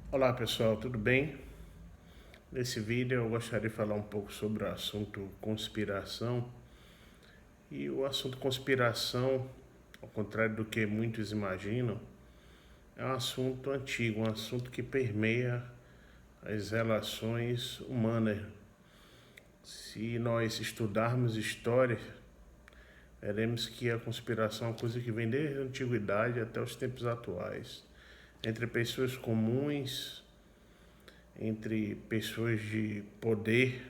Olá pessoal, tudo bem? Nesse vídeo eu gostaria de falar um pouco sobre o assunto conspiração. E o assunto conspiração, ao contrário do que muitos imaginam, é um assunto antigo, um assunto que permeia as relações humanas. Se nós estudarmos história, veremos que a conspiração é uma coisa que vem desde a antiguidade até os tempos atuais, entre pessoas comuns, entre pessoas de poder.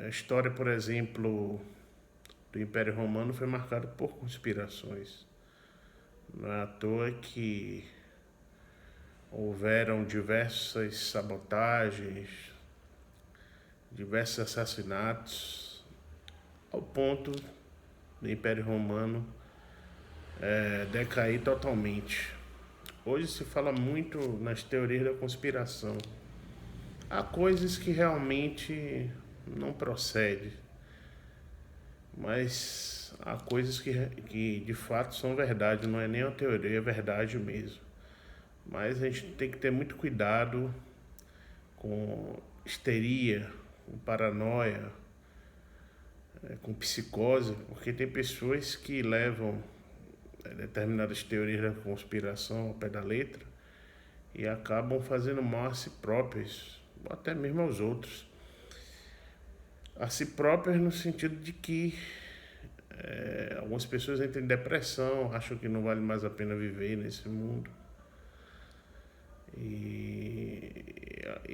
A história, por exemplo, do Império Romano foi marcada por conspirações. Não é à toa que houveram diversas sabotagens, diversos assassinatos, ao ponto do Império Romano decair totalmente. Hoje se fala muito nas teorias da conspiração. Há coisas que realmente não procedem, mas há coisas que de fato são verdade, não é nem uma teoria, é verdade mesmo. Mas a gente tem que ter muito cuidado com histeria, com paranoia, com psicose, porque tem pessoas que levam determinadas teorias da conspiração ao pé da letra e acabam fazendo mal a si próprias, ou até mesmo aos outros. A si próprias no sentido de que algumas pessoas entram em depressão, acham que não vale mais a pena viver nesse mundo. E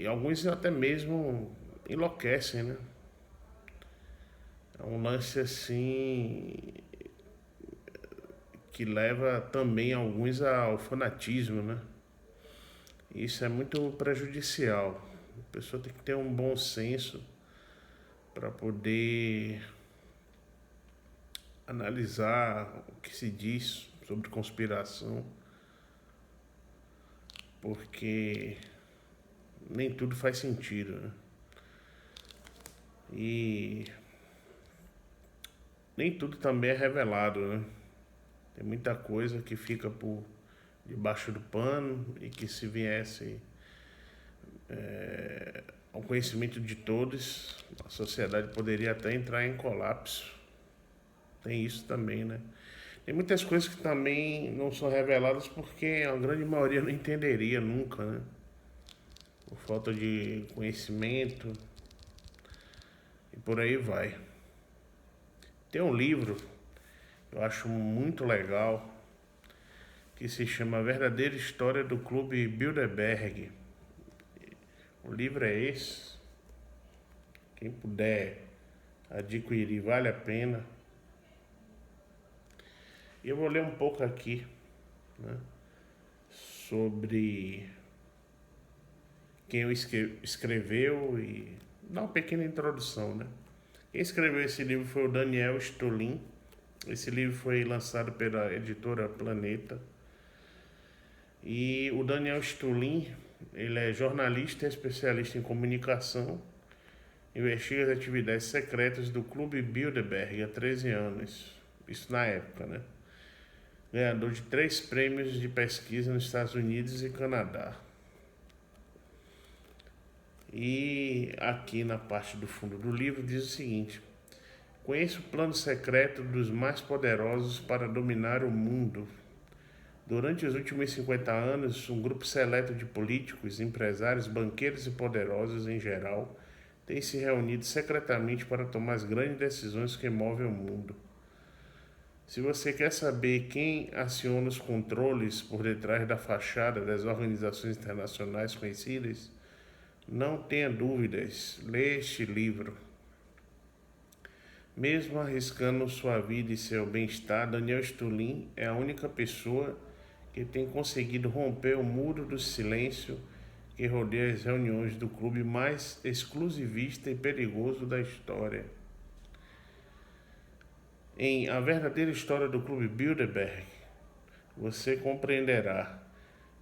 alguns até mesmo enlouquecem, né? É um lance assim que leva também alguns ao fanatismo, né? Isso é muito prejudicial. A pessoa tem que ter um bom senso para poder analisar o que se diz sobre conspiração, porque nem tudo faz sentido, né? E nem tudo também é revelado, né? Tem muita coisa que fica por debaixo do pano e que se viesse ao conhecimento de todos, a sociedade poderia até entrar em colapso. Tem isso também, né? Tem muitas coisas que também não são reveladas porque a grande maioria não entenderia nunca, né? Por falta de conhecimento e por aí vai. Tem um livro que eu acho muito legal que se chama A Verdadeira História do Clube Bilderberg. O livro é esse. Quem puder adquirir, vale a pena. E eu vou ler um pouco aqui, né, sobre quem o escreveu e dar uma pequena introdução, né? Quem escreveu esse livro foi o Daniel Stolin. Esse livro foi lançado pela editora Planeta. E o Daniel Stolin, ele é jornalista e especialista em comunicação, investiga as atividades secretas do Clube Bilderberg há 13 anos. Isso na época, né? Ganhador de 3 prêmios de pesquisa nos Estados Unidos e Canadá. E aqui na parte do fundo do livro diz o seguinte: conheça o plano secreto dos mais poderosos para dominar o mundo. Durante os últimos 50 anos, um grupo seleto de políticos, empresários, banqueiros e poderosos em geral tem se reunido secretamente para tomar as grandes decisões que movem o mundo. Se você quer saber quem aciona os controles por detrás da fachada das organizações internacionais conhecidas, não tenha dúvidas, leia este livro. Mesmo arriscando sua vida e seu bem-estar, Daniel Stulin é a única pessoa que tem conseguido romper o muro do silêncio que rodeia as reuniões do clube mais exclusivista e perigoso da história. Em A Verdadeira História do Clube Bilderberg, você compreenderá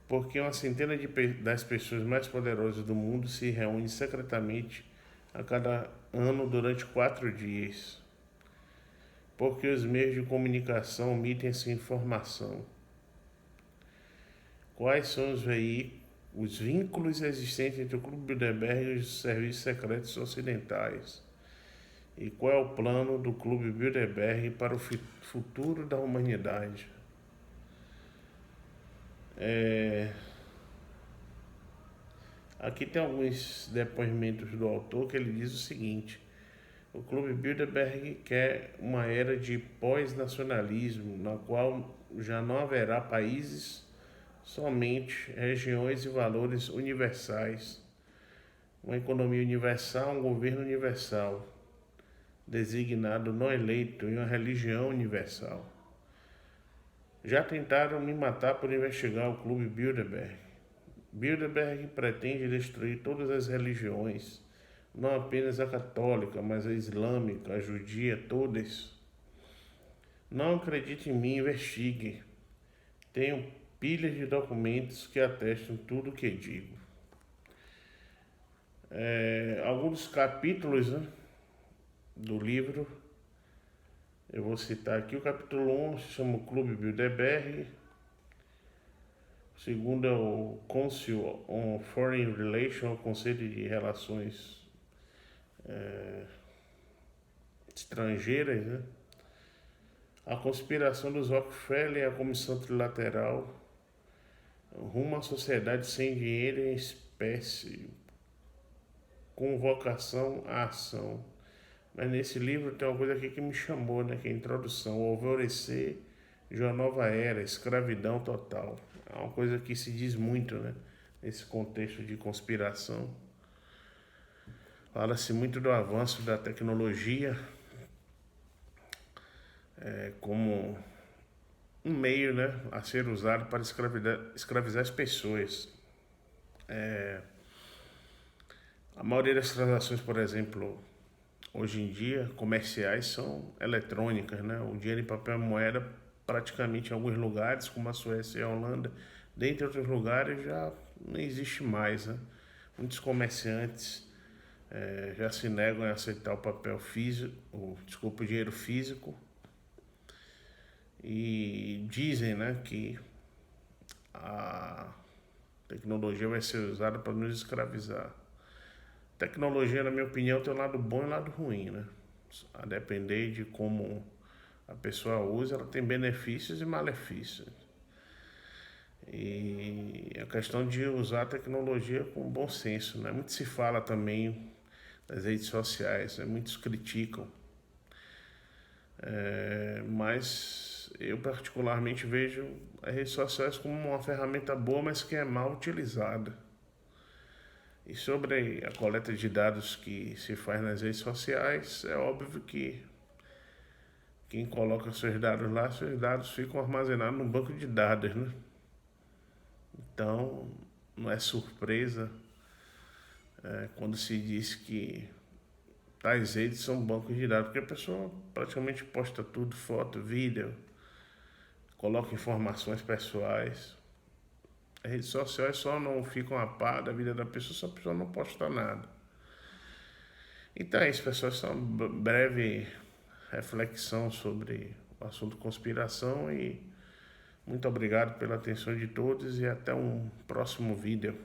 porque uma centena das pessoas mais poderosas do mundo se reúne secretamente a cada ano durante 4 dias. Porque os meios de comunicação omitem essa informação. Quais são os vínculos existentes entre o Clube Bilderberg e os serviços secretos ocidentais? E qual é o plano do Clube Bilderberg para o futuro da humanidade? Aqui tem alguns depoimentos do autor que ele diz o seguinte: o Clube Bilderberg quer uma era de pós-nacionalismo, na qual já não haverá países, somente regiões e valores universais, uma economia universal, um governo universal, designado não eleito e uma religião universal. Já tentaram me matar por investigar o Clube Bilderberg. Bilderberg pretende destruir todas as religiões, não apenas a católica, mas a islâmica, a judia, todas. Não acredite em mim, investigue. Tenho pilhas de documentos que atestam tudo o que digo. Alguns capítulos, né, do livro, eu vou citar aqui. O capítulo 1 se chama o Clube Bilderberg. O segundo é o Council on Foreign Relations, o Conselho de Relações Estrangeiras, né? A conspiração dos Rockefeller e a Comissão Trilateral rumo à sociedade sem dinheiro em espécie, convocação à ação. Mas nesse livro tem uma coisa aqui que me chamou, né? Que é a introdução: o alvorecer de uma nova era, escravidão total. É uma coisa que se diz muito, né? Nesse contexto de conspiração. Fala-se muito do avanço da tecnologia como um meio, né, a ser usado para escravizar as pessoas. A maioria das transações, por exemplo, hoje em dia, comerciais, são eletrônicas, né? O dinheiro em papel e moeda, praticamente em alguns lugares, como a Suécia e a Holanda, dentre outros lugares, já não existe mais, né? Muitos comerciantes já se negam a aceitar o papel físico, o dinheiro físico, e dizem, né, que a tecnologia vai ser usada para nos escravizar. Tecnologia, na minha opinião, tem um lado bom e um lado ruim, né? A depender de como a pessoa usa, ela tem benefícios e malefícios. E a questão de usar a tecnologia com bom senso, né? Muito se fala também nas redes sociais, né? Muitos criticam. Mas eu particularmente vejo as redes sociais como uma ferramenta boa, mas que é mal utilizada. E sobre a coleta de dados que se faz nas redes sociais, é óbvio que quem coloca seus dados ficam armazenados num banco de dados, né? Então, não é surpresa quando se diz que tais redes são bancos de dados, porque a pessoa praticamente posta tudo, foto, vídeo, coloca informações pessoais. As redes sociais só não ficam a par da vida da pessoa se a pessoa não posta nada. Então é isso, pessoal. Essa é uma breve reflexão sobre o assunto conspiração, e muito obrigado pela atenção de todos e até um próximo vídeo.